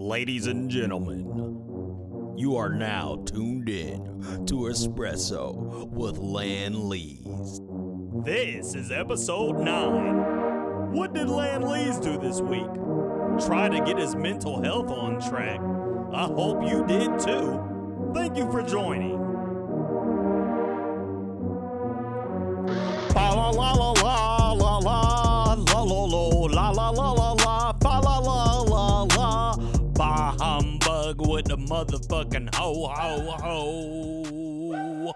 Ladies and gentlemen, you are now tuned in to ESPRESS-O with LANLEEZE. This is episode 9. What did LANLEEZE do this week? Try to get his mental health on track. I hope you did too. Thank you for joining. Fa la la la la la la la la la la la la la fa la la la la. Bah humbug with the motherfucking ho ho ho.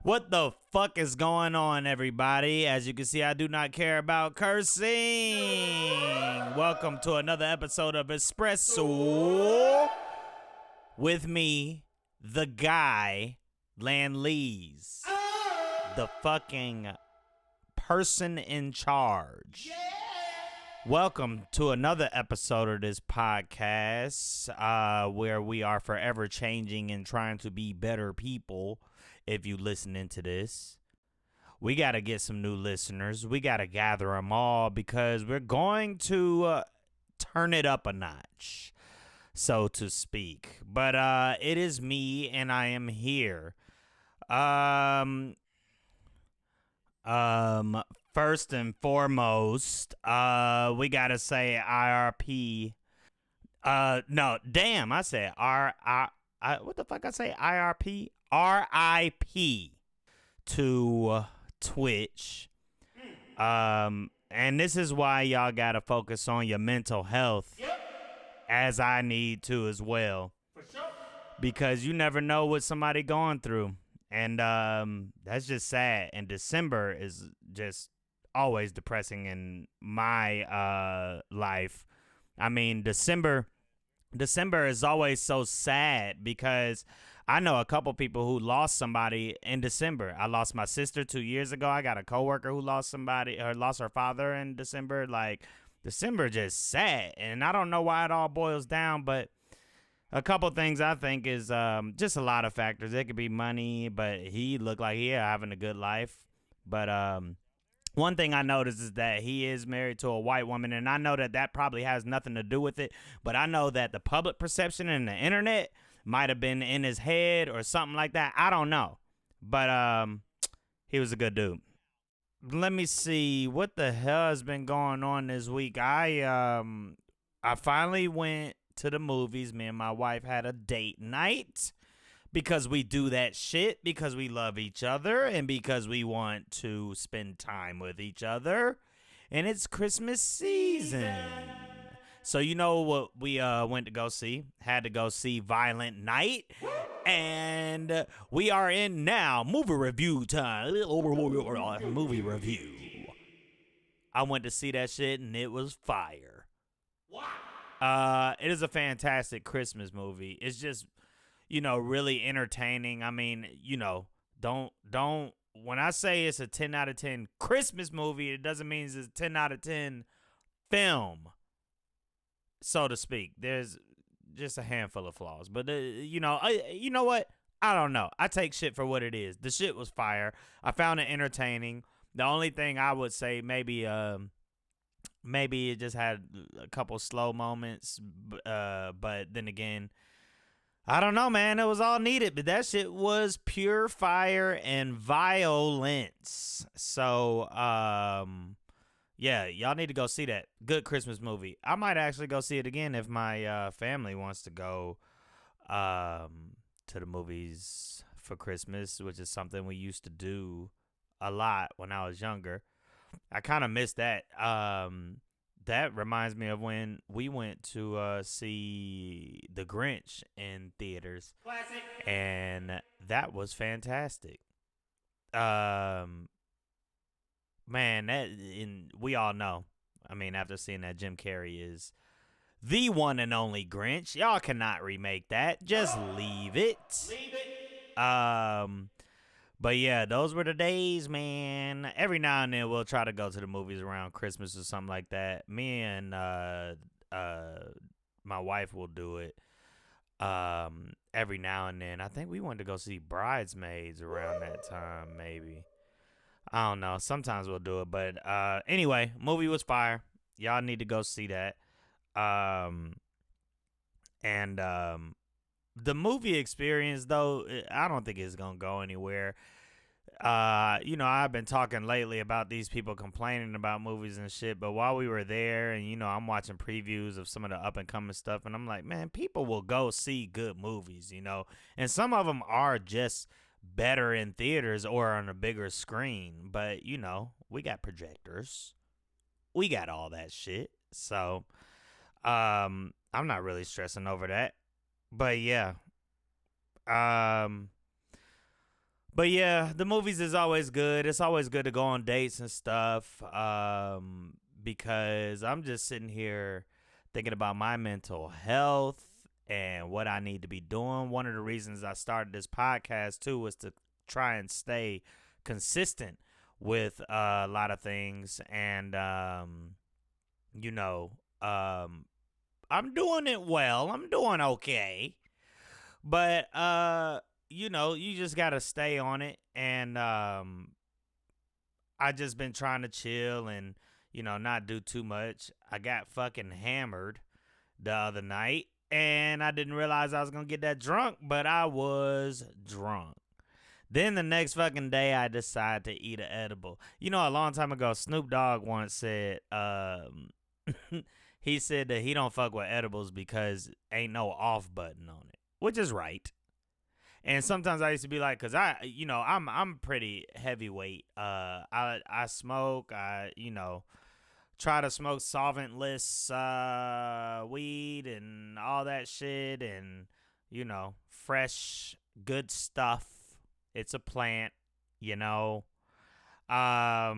What the fuck is going on, everybody? As you can see, I do not care about cursing. Welcome to another episode of ESPRESS-O with me, the guy, LANLEEZE, the fucking person in charge. Yeah. Welcome to another episode of this podcast, where we are forever changing and trying to be better people. If you listening to this, we got to get some new listeners. We got to gather them all because we're going to turn it up a notch, so to speak. But it is me, and I am here. First and foremost, we got to say IRP. No, damn, I said what the fuck I say? IRP? RIP to Twitch. And this is why y'all gotta focus on your mental health, as I need to as well. For sure. Because you never know what somebody going through. And that's just sad. And December is just always depressing in my life. I mean, December is always so sad because I know a couple people who lost somebody in December. I lost my sister 2 years ago. I got a coworker who lost somebody or lost her father in December. Like, December just sad. And I don't know why it all boils down, but a couple things I think is just a lot of factors. It could be money, but he looked like he having a good life. But one thing I noticed is that he is married to a white woman, and I know that probably has nothing to do with it. But I know that the public perception and the internet might have been in his head or something like that. I don't know. But he was a good dude. Let me see. What the hell has been going on this week? I finally went to the movies. Me and my wife had a date night because we do that shit because we love each other and because we want to spend time with each other. And it's Christmas season. So you know what we went to go see? Had to go see Violent Night. And we are in now movie review time. Movie review. I went to see that shit and it was fire. It is a fantastic Christmas movie. It's just, really entertaining. I mean, don't when I say it's a 10 out of 10 Christmas movie, it doesn't mean it's a 10 out of 10 film, so to speak. There's just a handful of flaws. But, you know what? I don't know. I take shit for what it is. The shit was fire. I found it entertaining. The only thing I would say maybe it just had a couple slow moments, but then again, I don't know, man. It was all needed, but that shit was pure fire and violence. So, yeah, y'all need to go see that. Good Christmas movie. I might actually go see it again if my family wants to go to the movies for Christmas, which is something we used to do a lot when I was younger. I kind of missed that. That reminds me of when we went to see The Grinch in theaters. Classic. And that was fantastic. Man, we all know. I mean, after seeing that, Jim Carrey is the one and only Grinch. Y'all cannot remake that. Just leave it. Leave it. But yeah, those were the days, man. Every now and then we'll try to go to the movies around Christmas or something like that. Me and my wife will do it every now and then. I think we wanted to go see Bridesmaids around that time, maybe. I don't know. Sometimes we'll do it. But anyway, movie was fire. Y'all need to go see that. And the movie experience, though, I don't think it's gonna go anywhere. I've been talking lately about these people complaining about movies and shit, but while we were there and, I'm watching previews of some of the up and coming stuff, and I'm like, man, people will go see good movies, and some of them are just better in theaters or on a bigger screen, but, we got projectors. We got all that shit. So, I'm not really stressing over that. But yeah. But yeah, the movies is always good. It's always good to go on dates and stuff. Because I'm just sitting here thinking about my mental health and what I need to be doing. One of the reasons I started this podcast too was to try and stay consistent with a lot of things. And I'm doing it well. I'm doing okay. But you just gotta stay on it. And I just been trying to chill and, not do too much. I got fucking hammered the other night, and I didn't realize I was gonna get that drunk, but I was drunk. Then the next fucking day, I decided to eat an edible. A long time ago, Snoop Dogg once said, he said that he don't fuck with edibles because ain't no off button on it, which is right. And sometimes I used to be like, cause I'm pretty heavyweight. I smoke. I try to smoke solventless weed and all that shit, and fresh good stuff. It's a plant, I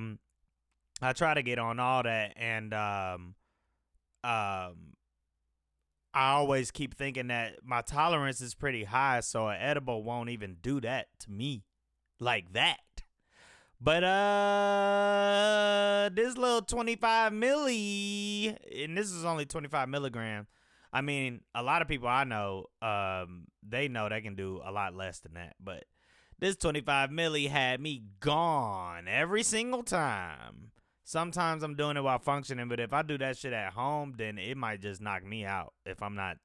try to get on all that, and I always keep thinking that my tolerance is pretty high, so an edible won't even do that to me like that. But this little 25 milli, and this is only 25 milligrams. I mean, a lot of people I know, they know they can do a lot less than that. But this 25 milli had me gone every single time. Sometimes I'm doing it while functioning, but if I do that shit at home, then it might just knock me out if I'm not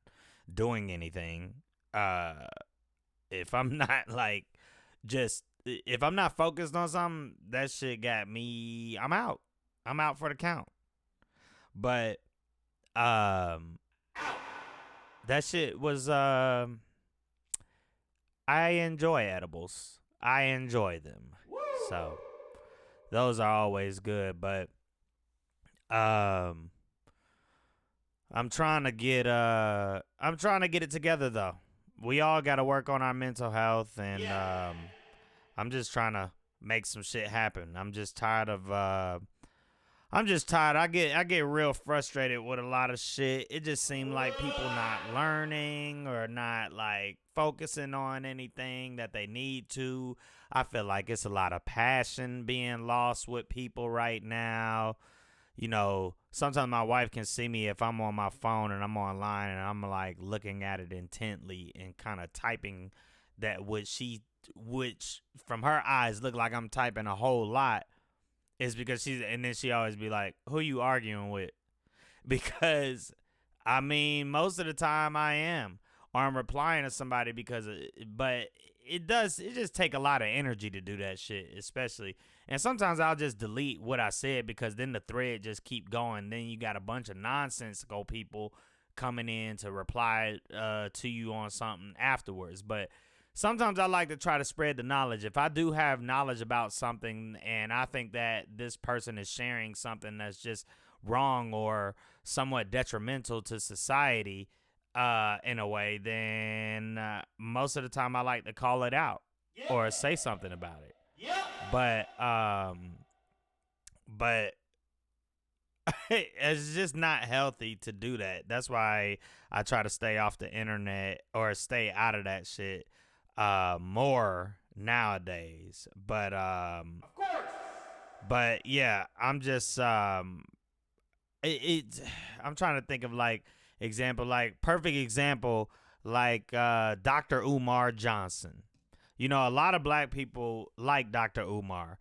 doing anything. If I'm not if I'm not focused on something, that shit got me. I'm out. I'm out for the count. But that shit was. I enjoy edibles. I enjoy them. So those are always good. But I'm trying to get it together though. We all got to work on our mental health, and I'm just trying to make some shit happen. I'm just tired. I get real frustrated with a lot of shit. It just seems like people not learning or not like focusing on anything that they need to. I feel like it's a lot of passion being lost with people right now. Sometimes my wife can see me if I'm on my phone and I'm online and I'm like looking at it intently and kind of typing that which from her eyes look like I'm typing a whole lot. Is because and then she always be like, who you arguing with? Because, I mean, most of the time I am. Or I'm replying to somebody but it just take a lot of energy to do that shit, especially. And sometimes I'll just delete what I said because then the thread just keep going. Then you got a bunch of nonsensical people coming in to reply to you on something afterwards. But sometimes I like to try to spread the knowledge. If I do have knowledge about something and I think that this person is sharing something that's just wrong or somewhat detrimental to society in a way, then most of the time I like to call it out or say something about it. But it's just not healthy to do that. That's why I try to stay off the internet or stay out of that shit more nowadays. But of course. But yeah, I'm just I'm trying to think of perfect example Dr. Umar Johnson. A lot of black people like Dr. Umar.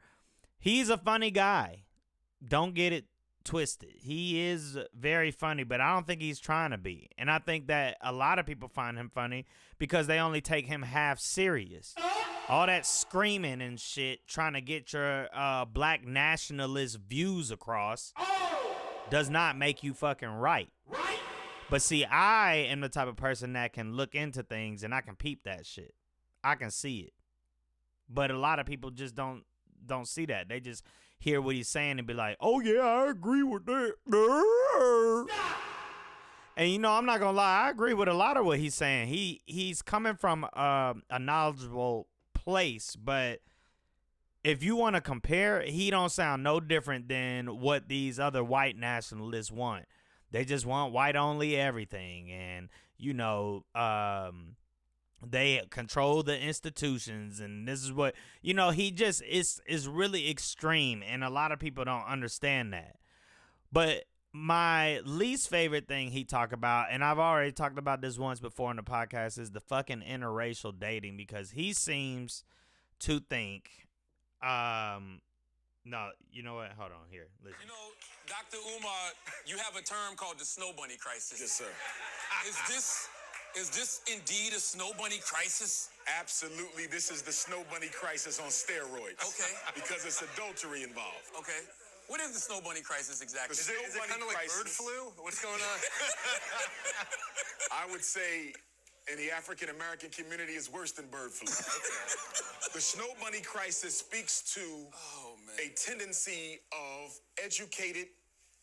He's a funny guy. Don't get it twisted. He is very funny, but I don't think he's trying to be. And I think that a lot of people find him funny because they only take him half serious. All that screaming and shit, trying to get your black nationalist views across, does not make you fucking right. But see, I am the type of person that can look into things and I can peep that shit. I can see it. But a lot of people just don't see that. They just hear what he's saying and be like, oh yeah, I agree with that. Stop. And you know, I'm not gonna lie, I agree with a lot of what he's saying. He's coming from a knowledgeable place, but if you want to compare, he don't sound no different than what these other white nationalists want. They just want white only everything, and you know, they control the institutions, and this is what, you know, he just is really extreme, and a lot of people don't understand that. But my least favorite thing he talked about, and I've already talked about this once before in the podcast, is the fucking interracial dating, because he seems to think, no, you know what? Hold on here. Listen. You know, Dr. Umar, you have a term called the snow bunny crisis. Yes, sir. Is this indeed a snow bunny crisis? Absolutely, this is the snow bunny crisis on steroids. Okay. Because it's adultery involved. Okay. What is the snow bunny crisis exactly? The Is it kind of like bird flu? What's going on? I would say in the African American community is worse than bird flu. Okay. The snow bunny crisis speaks to a tendency of educated,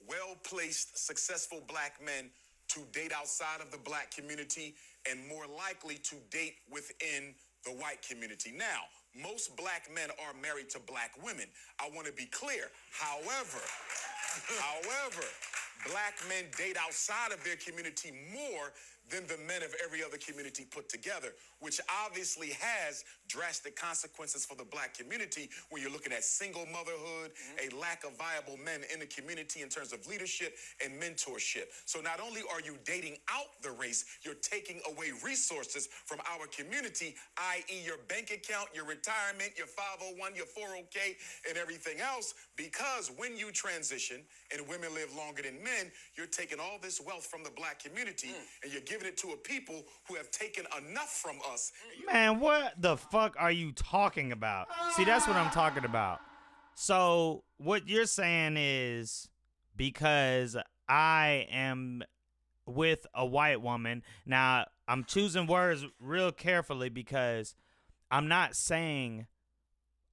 well-placed, successful black men to date outside of the black community and more likely to date within the white community. Now, most black men are married to black women. I want to be clear. However, black men date outside of their community more than the men of every other community put together, which obviously has drastic consequences for the black community when you're looking at single motherhood, a lack of viable men in the community in terms of leadership and mentorship. So not only are you dating out the race, you're taking away resources from our community, i.e. your bank account, your retirement, your 501, your 401k, and everything else, because when you transition and women live longer than men, you're taking all this wealth from the black community and you're giving it to a people who have taken enough from us. Man, what the fuck are you talking about? See, that's what I'm talking about. So what you're saying is, because I am with a white woman, now I'm choosing words real carefully because I'm not saying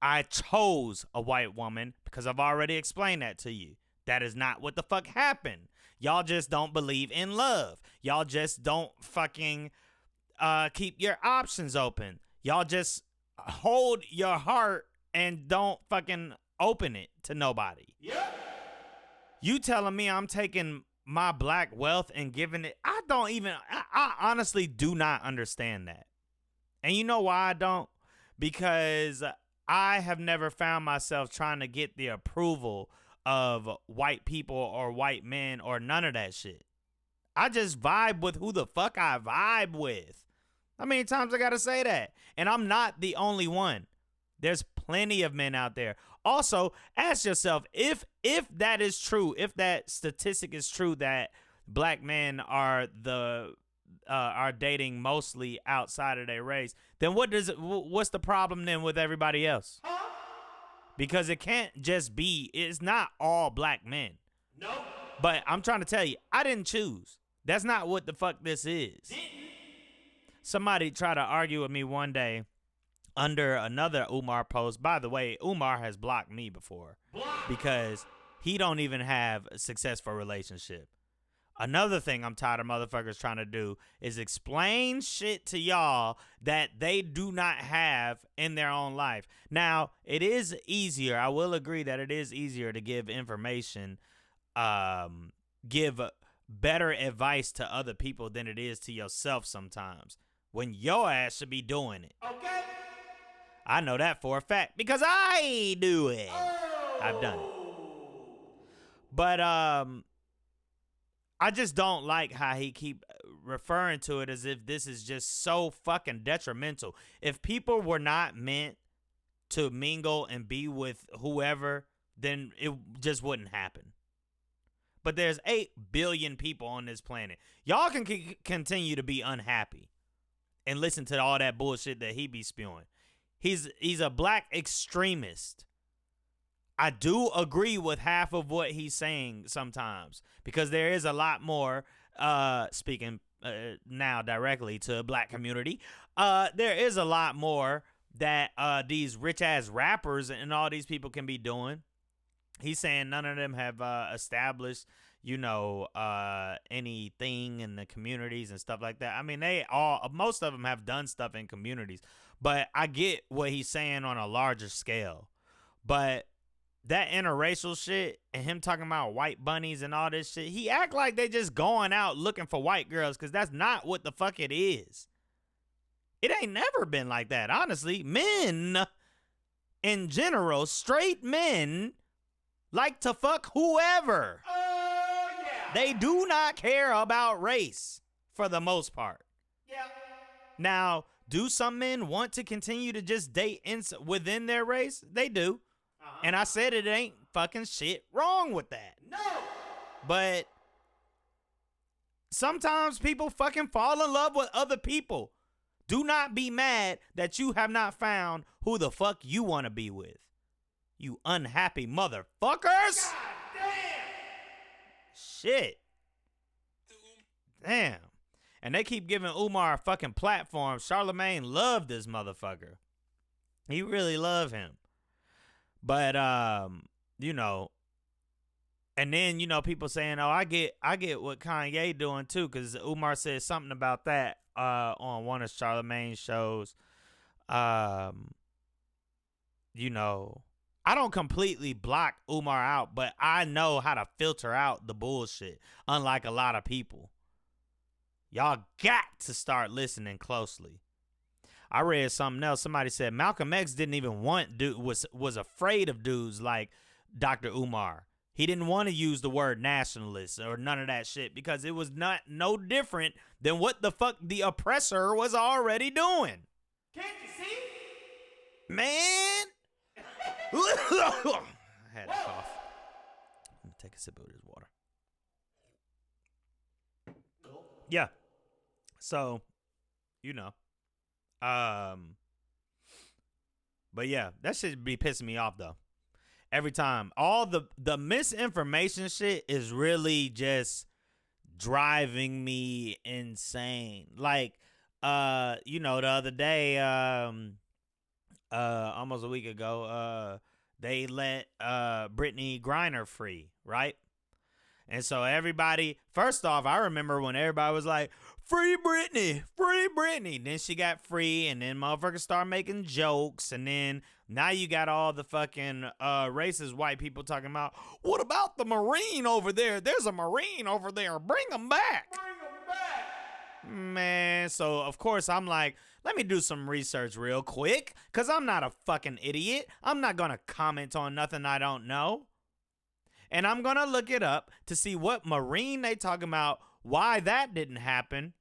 I chose a white woman, because I've already explained that to you. That is not what the fuck happened. Y'all just don't believe in love. Y'all just don't fucking keep your options open. Y'all just hold your heart and don't fucking open it to nobody. Yep. You telling me I'm taking my black wealth and giving it? I honestly do not understand that. And you know why I don't? Because I have never found myself trying to get the approval of white people or white men or none of that shit. I just vibe with who the fuck I vibe with. How many times I gotta say that? And I'm not the only one. There's plenty of men out there. Also, ask yourself, if that is true, if that statistic is true that black men are dating mostly outside of their race, then what's the problem then with everybody else? Because it can't just be, it's not all black men. No. But I'm trying to tell you, I didn't choose. That's not what the fuck this is. Somebody tried to argue with me one day under another Umar post. By the way, Umar has blocked me before because he don't even have a successful relationship. Another thing I'm tired of motherfuckers trying to do is explain shit to y'all that they do not have in their own life. Now, it is easier. I will agree that it is easier to give information, give better advice to other people than it is to yourself sometimes, when your ass should be doing it. Okay. I know that for a fact because I do it. Oh. I've done it. But, I just don't like how he keep referring to it as if this is just so fucking detrimental. If people were not meant to mingle and be with whoever, then it just wouldn't happen. But there's 8 billion people on this planet. Y'all can continue to be unhappy and listen to all that bullshit that he be spewing. He's a black extremist. I do agree with half of what he's saying sometimes, because there is a lot more, speaking now directly to the black community, there is a lot more that these rich-ass rappers and all these people can be doing. He's saying none of them have established, anything in the communities and stuff like that. I mean, most of them have done stuff in communities, but I get what he's saying on a larger scale. But that interracial shit and him talking about white bunnies and all this shit, he act like they just going out looking for white girls, because that's not what the fuck it is. It ain't never been like that, honestly. Men, in general, straight men, like to fuck whoever. Oh, yeah. They do not care about race, for the most part. Yeah. Now, do some men want to continue to just date within their race? They do. And I said it ain't fucking shit wrong with that. No. But sometimes people fucking fall in love with other people. Do not be mad that you have not found who the fuck you want to be with. You unhappy motherfuckers. God damn. Shit. Damn. And they keep giving Umar a fucking platform. Charlemagne loved this motherfucker. He really loved him. But and then, people saying, oh, I get what Kanye doing too, because Umar said something about that on one of Charlemagne's shows. I don't completely block Umar out, but I know how to filter out the bullshit, unlike a lot of people. Y'all got to start listening closely. I read something else. Somebody said Malcolm X didn't even was afraid of dudes like Dr. Umar. He didn't want to use the word nationalist or none of that shit, because it was no different than what the fuck the oppressor was already doing. Can't you see? Man. I had a cough. Let me take a sip of this water. Yeah. So, but yeah, that shit be pissing me off though. Every time. All the misinformation shit is really just driving me insane. Like, the other day, almost a week ago, they let Brittany Griner free, right? And so everybody, first off, I remember when everybody was like, free Britney, free Britney. Then she got free, and then motherfuckers start making jokes, and then now you got all the fucking racist white people talking about, what about the Marine over there? There's a Marine over there. Bring him back. Bring them back. Man, so of course I'm like, let me do some research real quick, because I'm not a fucking idiot. I'm not going to comment on nothing I don't know. And I'm going to look it up to see what Marine they talking about, why that didn't happen.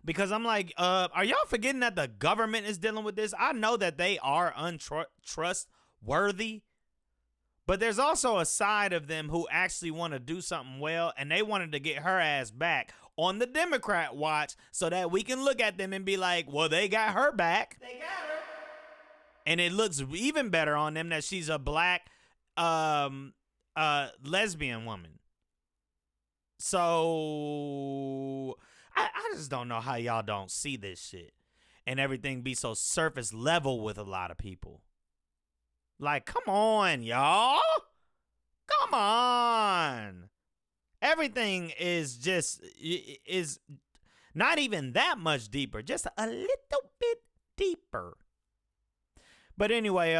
Because I'm like, are y'all forgetting that the government is dealing with this? I know that they are untrustworthy, but there's also a side of them who actually want to do something well, and they wanted to get her ass back on the Democrat watch so that we can look at them and be like, well, they got her back. They got her. And it looks even better on them that she's a black lesbian woman. So I just don't know how y'all don't see this shit and everything be so surface level with a lot of people. Like, come on, y'all. Come on. Everything is not even that much deeper, just a little bit deeper. But anyway,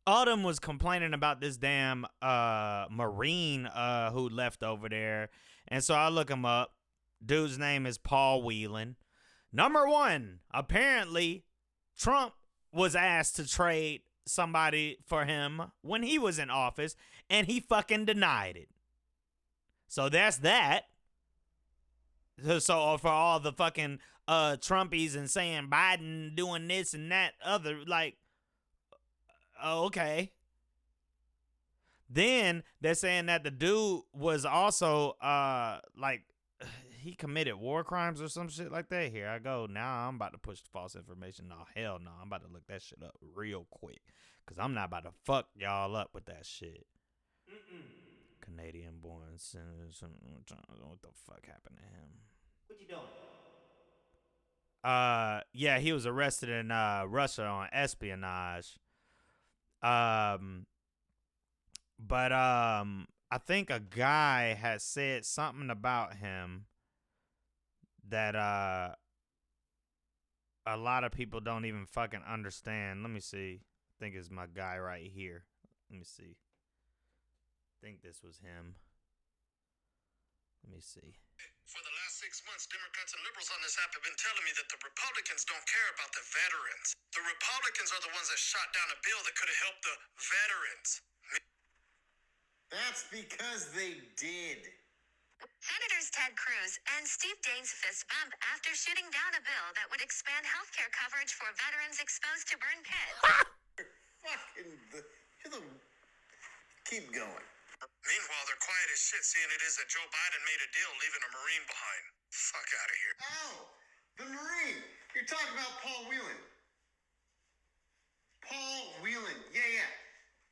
Autumn was complaining about this damn Marine who left over there. And so I look him up. Dude's name is Paul Whelan. Number one, apparently Trump was asked to trade somebody for him when he was in office, and he fucking denied it. So that's that. So for all the fucking Trumpies and saying Biden doing this and that other, like, okay. Then they're saying that the dude was also like he committed war crimes or some shit like that. Here I go. Now I'm about to push false information. No, hell no. I'm about to look that shit up real quick. Because I'm not about to fuck y'all up with that shit. Canadian born citizen. What the fuck happened to him? What you doing? Yeah, he was arrested in Russia on espionage. But I think a guy had said something about him that a lot of people don't even fucking understand. Let me see. I think it's my guy right here. Let me see. I think this was him. Let me see. For the last 6 months, Democrats and liberals on this app have been telling me that the Republicans don't care about the veterans. The Republicans are the ones that shot down a bill that could have helped the veterans. That's because they did. Senators Ted Cruz and Steve Daines fist bump after shooting down a bill that would expand healthcare coverage for veterans exposed to burn pits. Keep going. Meanwhile, they're quiet as shit seeing it is that Joe Biden made a deal leaving a Marine behind. Fuck out of here. Oh, the Marine. You're talking about Paul Whelan. Paul Whelan. Yeah.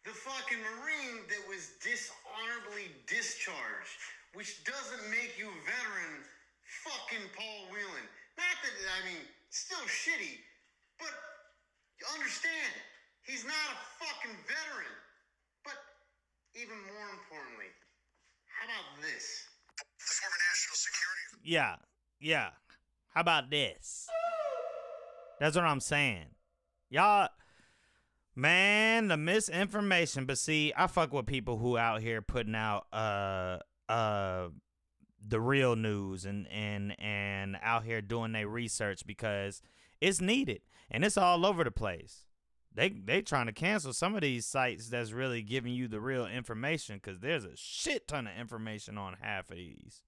The fucking Marine that was dishonorably discharged, which doesn't make you a veteran. Fucking Paul Whelan. Not that, still shitty, but you understand, he's not a fucking veteran. But even more importantly, how about this? The former national security. Yeah. How about this? That's what I'm saying. Y'all, man, the misinformation. But see, I fuck with people who out here putting out the real news and out here doing their research because it's needed and it's all over the place. They trying to cancel some of these sites that's really giving you the real information because there's a shit ton of information on half of these.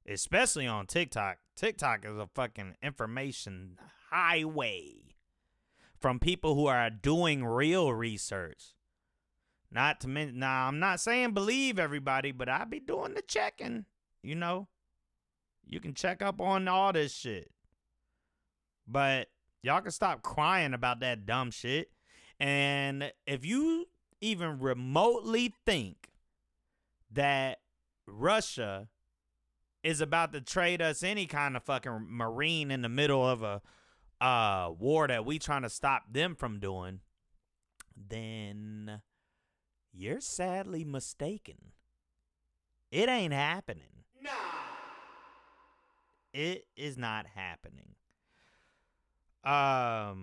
Especially on TikTok. TikTok is a fucking information highway from people who are doing real research. Not to mention, now I'm not saying believe everybody, but I be doing the checking. You know, you can check up on all this shit. But y'all can stop crying about that dumb shit. And if you even remotely think that Russia is about to trade us any kind of fucking Marine in the middle of a war that we trying to stop them from doing, then you're sadly mistaken. It ain't happening. Nah. It is not happening. At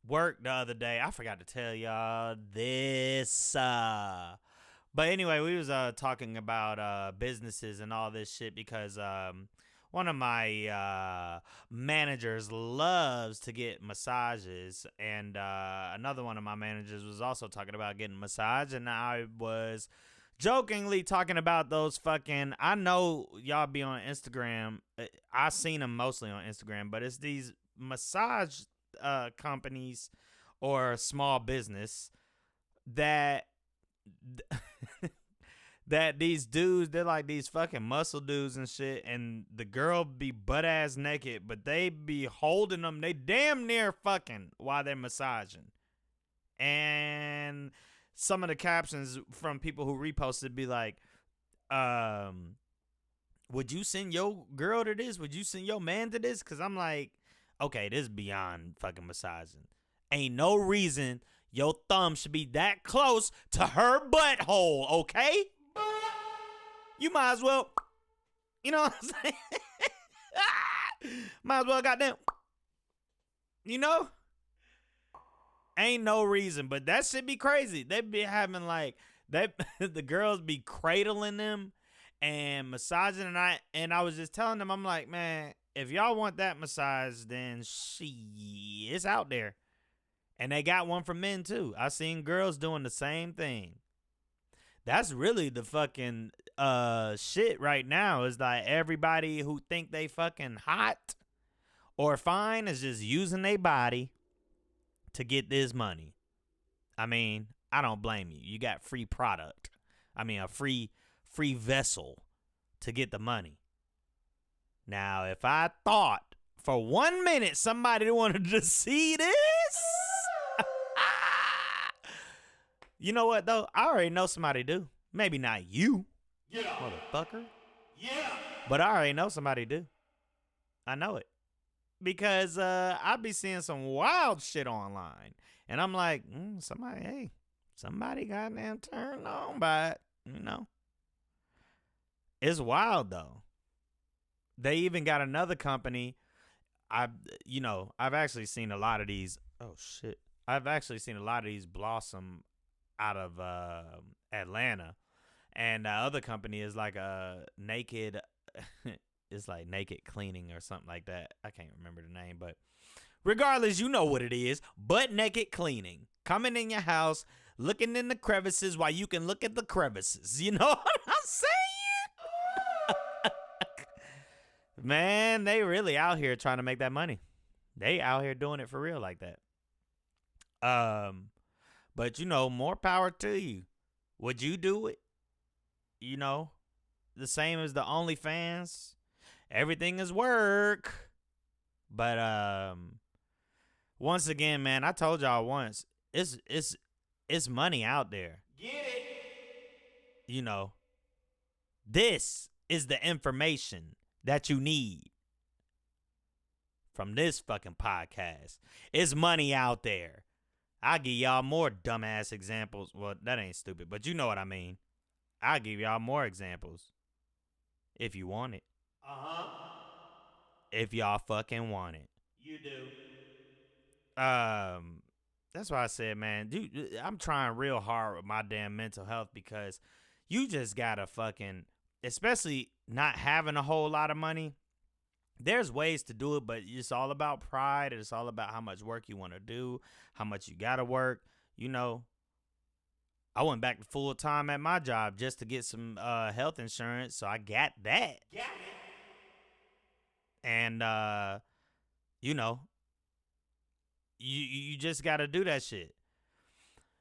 work the other day, I forgot to tell y'all this. But anyway, we was talking about businesses and all this shit because one of my managers loves to get massages, and another one of my managers was also talking about getting a massage, and I was jokingly talking about those fucking, I know y'all be on Instagram. I seen them mostly on Instagram, but it's these massage companies or small business that that these dudes, they're like these fucking muscle dudes and shit, and the girl be butt ass naked, but they be holding them, they damn near fucking while they're massaging. And some of the captions from people who reposted be like, would you send your girl to this? Would you send your man to this? Because I'm like, okay, this is beyond fucking massaging. Ain't no reason your thumb should be that close to her butthole, okay? You might as well, you know what I'm saying? Might as well goddamn, you know? Ain't no reason, but that shit be crazy. They be having like, the girls be cradling them and massaging, and I was just telling them, I'm like, man, if y'all want that massage, then it's out there. And they got one for men too. I seen girls doing the same thing. That's really the fucking shit right now, is like everybody who think they fucking hot or fine is just using their body to get this money. I mean, I don't blame you. You got free product. I mean, a free vessel to get the money. Now, if I thought for 1 minute somebody wanted to see this, you know what, though? I already know somebody do. Maybe not you, motherfucker. Yeah. But I already know somebody do. I know it. Because I be seeing some wild shit online. And I'm like, somebody goddamn turned on by it, you know. It's wild, though. They even got another company. I've actually seen a lot of these. Oh, shit. I've actually seen a lot of these blossom out of Atlanta. And the other company is like a naked, it's like naked cleaning or something like that. I can't remember the name, but regardless, you know what it is. Butt naked cleaning. Coming in your house, looking in the crevices while you can look at the crevices. You know what I'm saying? Man, they really out here trying to make that money. They out here doing it for real like that. But more power to you. Would you do it? The same as the OnlyFans. Everything is work. But once again, man, I told y'all once, it's money out there. Get it. This is the information that you need from this fucking podcast. It's money out there. I'll give y'all more dumbass examples. Well, that ain't stupid, but you know what I mean. I'll give y'all more examples if you want it. Uh-huh. If y'all fucking want it. You do. That's why I said, man, dude, I'm trying real hard with my damn mental health because you just gotta fucking, especially not having a whole lot of money. There's ways to do it, but it's all about pride. It's all about how much work you want to do, how much you gotta work. I went back to full time at my job just to get some health insurance, so I got that. Got it. And you just gotta do that shit.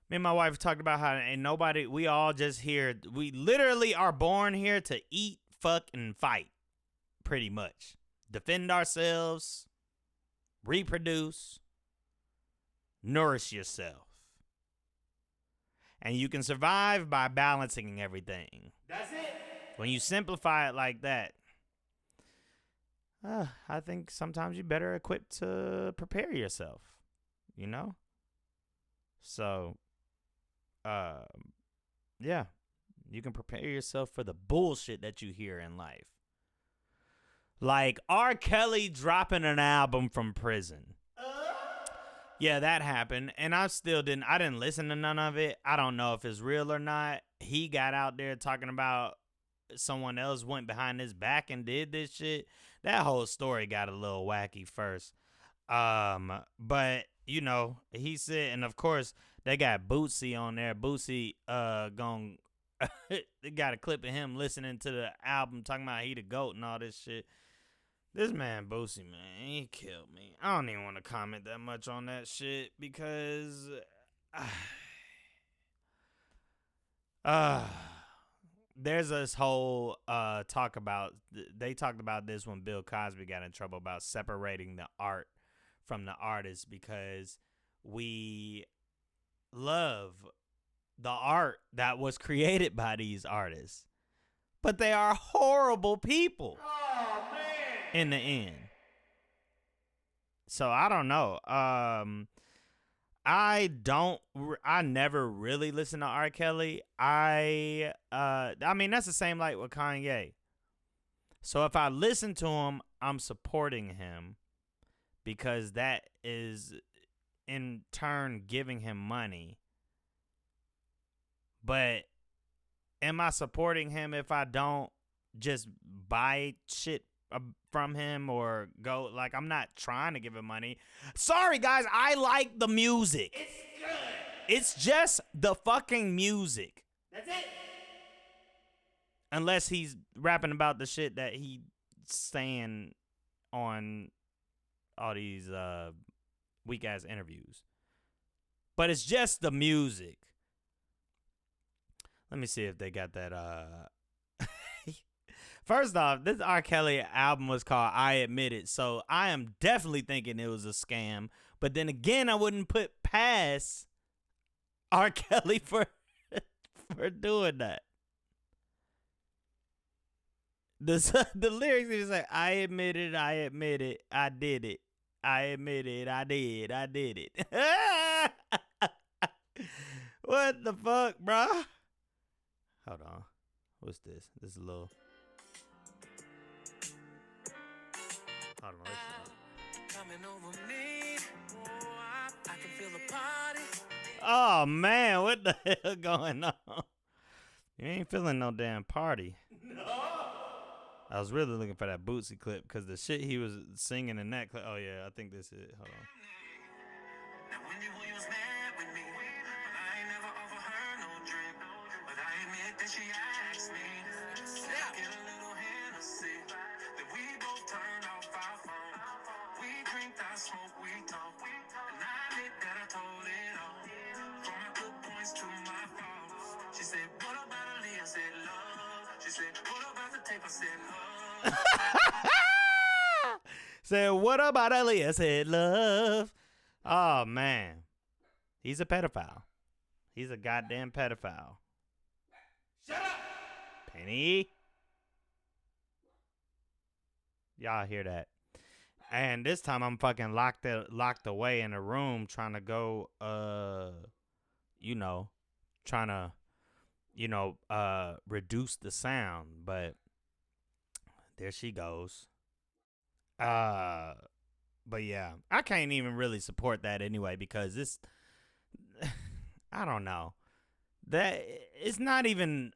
Me and my wife talked about how ain't nobody, we all just here, we literally are born here to eat, fuck, and fight, pretty much. Defend ourselves, reproduce, nourish yourself. And you can survive by balancing everything. That's it. When you simplify it like that, I think sometimes you're better equipped to prepare yourself, So, yeah, you can prepare yourself for the bullshit that you hear in life. Like R. Kelly dropping an album from prison. Yeah, that happened, and I didn't listen to none of it. I don't know if it's real or not. He got out there talking about someone else went behind his back and did this shit. That whole story got a little wacky first. But, he said, and of course, they got Bootsy on there. Bootsy, they got a clip of him listening to the album, talking about he the GOAT and all this shit. This man, Boosie, man, he killed me. I don't even want to comment that much on that shit because there's this whole talk about, they talked about this when Bill Cosby got in trouble about separating the art from the artist because we love the art that was created by these artists. But they are horrible people. Oh, man. In the end. So I don't know. I never really listen to R. Kelly. I mean, that's the same like with Kanye. So if I listen to him, I'm supporting him because that is in turn giving him money. But am I supporting him if I don't just buy shit from him or go, like, I'm not trying to give him money. Sorry, guys, I like the music. It's good. It's just the fucking music. That's it. Unless he's rapping about the shit that he's saying on all these weak-ass interviews. But it's just the music. Let me see if they got that. First off, this R. Kelly album was called I Admit It, so I am definitely thinking it was a scam. But then again, I wouldn't put past R. Kelly for doing that. The lyrics is like, I admit it, I admit it, I did it. I admit it, I did it. What the fuck, bruh? Hold on. What's this? This is a little... Hold on, listen. Coming over me. I can feel the party. Oh, man, what the hell going on? You ain't feeling no damn party. No. I was really looking for that Bootsy clip because the shit he was singing in that clip. Oh, yeah, I think this is it. Hold on. Now, Wendy Williams mad with me, but I ain't never offered her no drink. But I admit that she asked me. Can I get a little Hennessy? Then we both turned off our phone. We drink, I smoke, we talk. And I admit that I told it all. From my good points to my faults. She said, what about Aaliyah? I said, love. She said, what about the tape? I said, love. Said, what about Aaliyah? I said, love. Oh, man. He's a pedophile. He's a goddamn pedophile. Shut up! Penny. Y'all hear that? And this time I'm fucking locked away in a room trying to go, reduce the sound. But there she goes. But yeah, I can't even really support that anyway because this, I don't know, that it's not even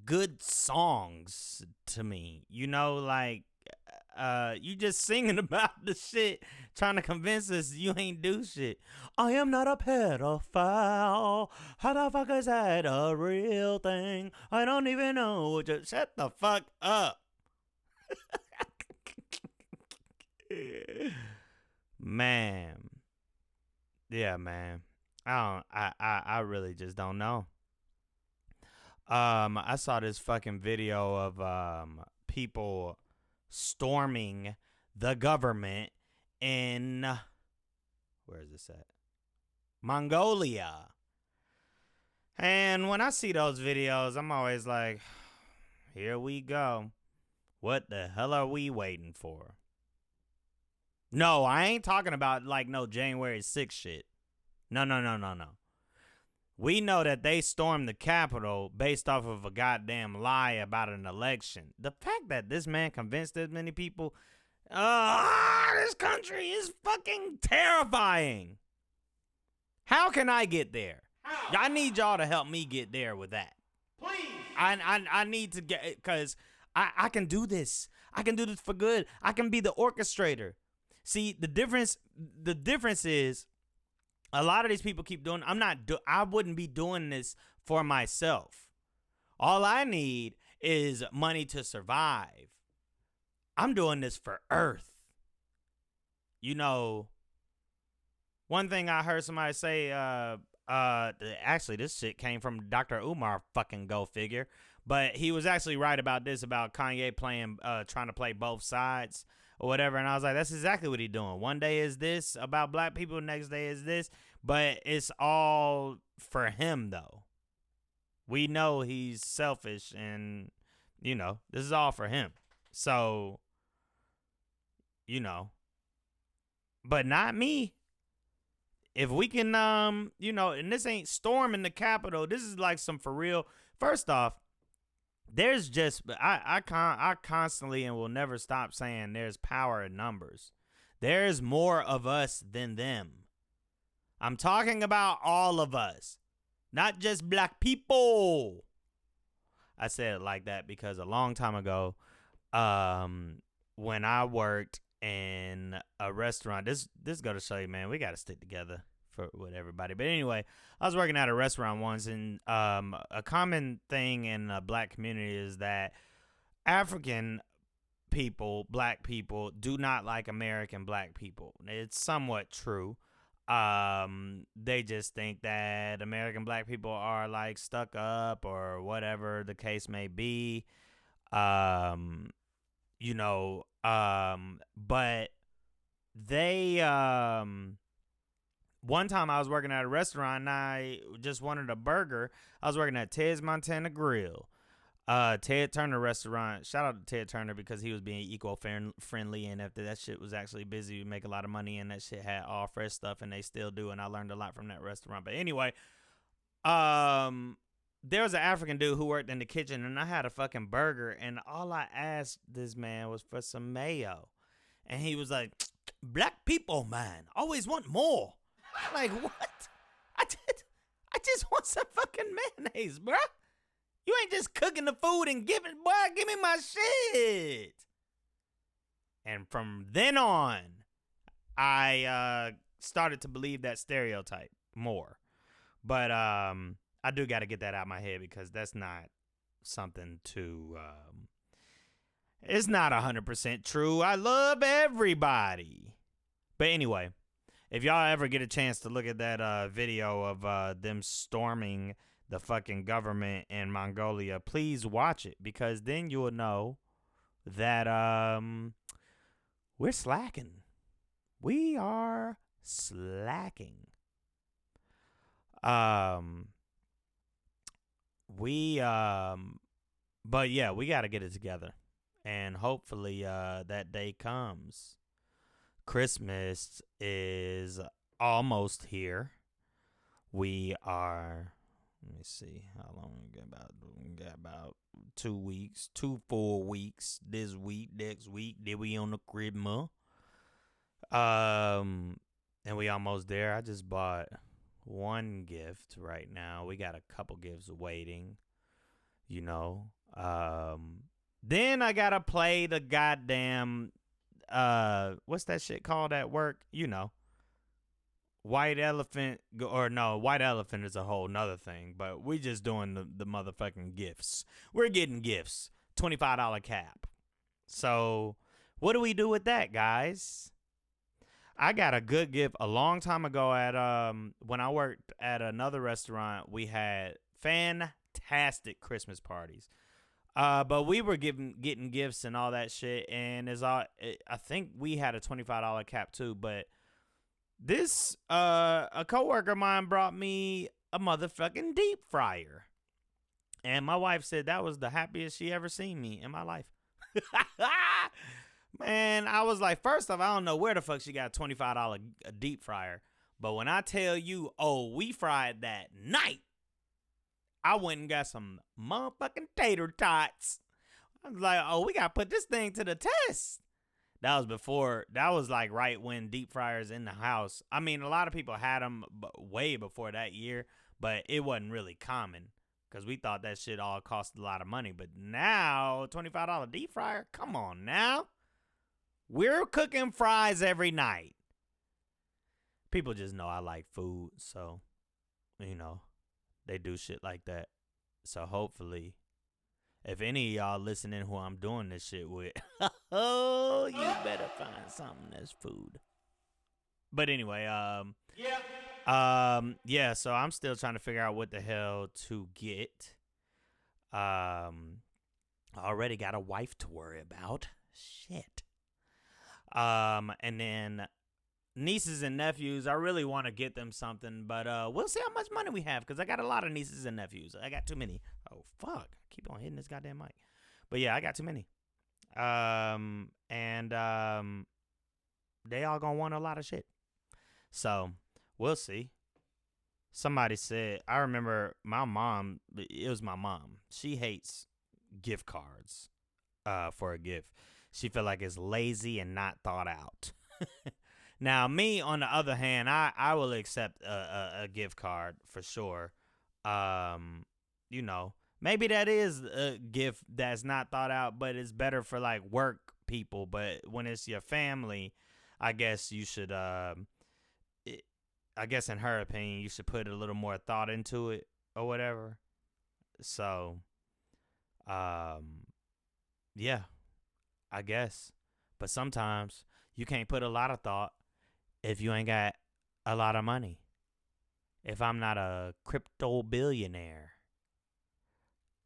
good songs to me. You know, like, you just singing about the shit, trying to convince us you ain't do shit. I am not a pedophile. How the fuck is that a real thing? I don't even know what you... Shut the fuck up. Man. Yeah, man. I really just don't know. I saw this fucking video of people storming the government in, where is this at? Mongolia. And when I see those videos, I'm always like, here we go. What the hell are we waiting for? No, I ain't talking about like no January 6th shit. No. We know that they stormed the Capitol based off of a goddamn lie about an election. The fact that this man convinced this many people, this country is fucking terrifying. How can I get there? How? I need y'all to help me get there with that. Please. I need to get it because I can do this. I can do this for good. I can be the orchestrator. See, the difference is a lot of these people keep doing, I wouldn't be doing this for myself. All I need is money to survive. I'm doing this for Earth. You know, one thing I heard somebody say, actually this shit came from Dr. Umar, fucking go figure. But he was actually right about this, about Kanye trying to play both sides or whatever. And I was like, that's exactly what he's doing. One day is this about black people, next day is this. But it's all for him, though. We know he's selfish and, you know, this is all for him. So, you know, but not me. If we can, and this ain't storming the Capitol. This is like some for real. First off, there's just, I constantly and will never stop saying there's power in numbers. There's more of us than them. I'm talking about all of us, not just black people. I said it like that because a long time ago, when I worked in a restaurant, this go to show you, man, we got to stick together with everybody. But anyway, I was working at a restaurant once, and a common thing in the black community is that African people, black people, do not like American black people. It's somewhat true. They just think that American black people are like stuck up or whatever the case may be. You know, but they one time I was working at a restaurant and I just wanted a burger. I was working at Ted's Montana Grill. Ted Turner restaurant. Shout out to Ted Turner because he was being eco-friendly, and after that shit was actually busy, we make a lot of money, and that shit had all fresh stuff, and they still do, and I learned a lot from that restaurant. But anyway, there was an African dude who worked in the kitchen, and I had a fucking burger, and all I asked this man was for some mayo, and he was like, "Black people, man, always want more." I'm like, what? I just want some fucking mayonnaise, bruh. You ain't just cooking the food and give me my shit. And from then on, I started to believe that stereotype more. But I do got to get that out of my head because that's not something to... it's not 100% true. I love everybody. But anyway, if y'all ever get a chance to look at that video of them storming the fucking government in Mongolia, please watch it because then you will know that we're slacking. We are slacking. But yeah, we got to get it together. And hopefully that day comes. Christmas is almost here. We are... Let me see how long we got. About 2 weeks, 2 full weeks. This week, next week, then we on the Christmas. And we almost there. I just bought one gift right now. We got a couple gifts waiting. You know. Then I gotta play the goddamn what's that shit called at work? You know. White Elephant, or no, White Elephant is a whole nother thing, but we just doing the motherfucking gifts. We're getting gifts, $25 cap. So what do we do with that, guys? I got a good gift a long time ago at when I worked at another restaurant. We had fantastic Christmas parties, but we were getting gifts and all that shit, and I think we had a $25 cap too, but. This, a coworker of mine brought me a motherfucking deep fryer. And my wife said that was the happiest she ever seen me in my life. Man, I was like, first off, I don't know where the fuck she got a $25 deep fryer. But when I tell you, we fried that night, I went and got some motherfucking tater tots. I was like, we got to put this thing to the test. That was like right when deep fryers in the house. I mean, a lot of people had them way before that year, but it wasn't really common because we thought that shit all cost a lot of money. But now, $25 deep fryer? Come on now. We're cooking fries every night. People just know I like food, so, you know, they do shit like that. So hopefully... if any of y'all listening who I'm doing this shit with, you better find something that's food. But anyway, so I'm still trying to figure out what the hell to get. I already got a wife to worry about. Shit. And then nieces and nephews, I really want to get them something, but we'll see how much money we have because I got a lot of nieces and nephews. I got too many. Oh, fuck. I keep on hitting this goddamn mic. But yeah, I got too many. And they all gonna want a lot of shit. So we'll see. Somebody said, I remember my mom, it was my mom. She hates gift cards for a gift. She feel like it's lazy and not thought out. Now, me, on the other hand, I will accept a gift card for sure. You know, maybe that is a gift that's not thought out, but it's better for, like, work people. But when it's your family, I guess you should, I guess in her opinion, you should put a little more thought into it or whatever. So, yeah, I guess. But sometimes you can't put a lot of thought if you ain't got a lot of money if I'm not a crypto billionaire.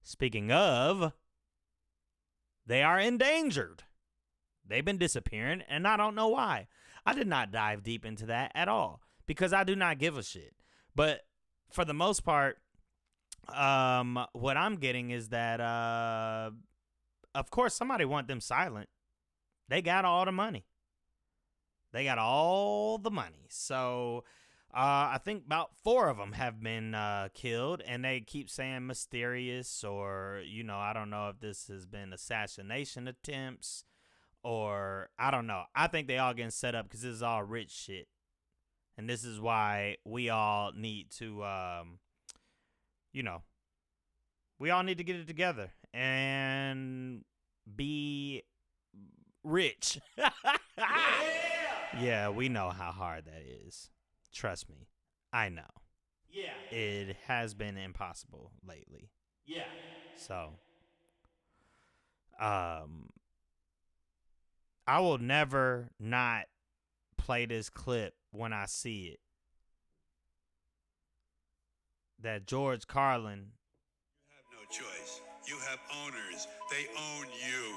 Speaking of, they are endangered. They've been disappearing, and I don't know why. I did not dive deep into that at all because I do not give a shit. But for the most part, what I'm getting is that, of course, somebody want them silent. They got all the money. They got all the money. So I think about 4 of them have been killed, and they keep saying mysterious or, I don't know if this has been assassination attempts or I don't know. I think they all getting set up because this is all rich shit. And this is why we all need to, we all need to get it together and be rich. Yeah, we know how hard that is. Trust me. I know. Yeah. It has been impossible lately. Yeah. So, I will never not play this clip when I see it. That George Carlin. You have no choice. You have owners. They own you.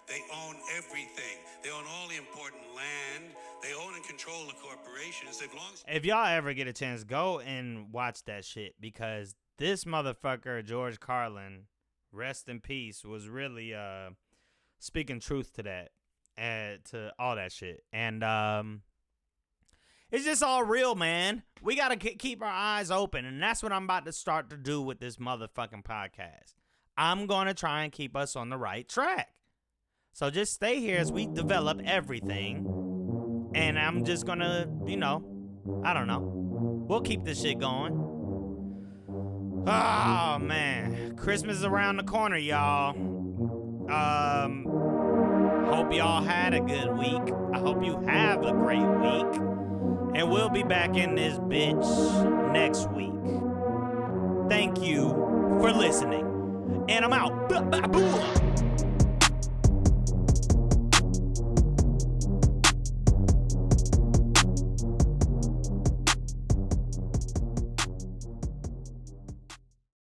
They own everything. They own all the important land. They own and control the corporations. They've long. If y'all ever get a chance, go and watch that shit because this motherfucker, George Carlin, rest in peace, was really speaking truth to that and to all that shit. And it's just all real, man. We got to keep our eyes open, and that's what I'm about to start to do with this motherfucking podcast. I'm going to try and keep us on the right track. So just stay here as we develop everything. And I'm just going to, I don't know. We'll keep this shit going. Oh, man. Christmas is around the corner, y'all. Hope y'all had a good week. I hope you have a great week. And we'll be back in this bitch next week. Thank you for listening. And I'm out.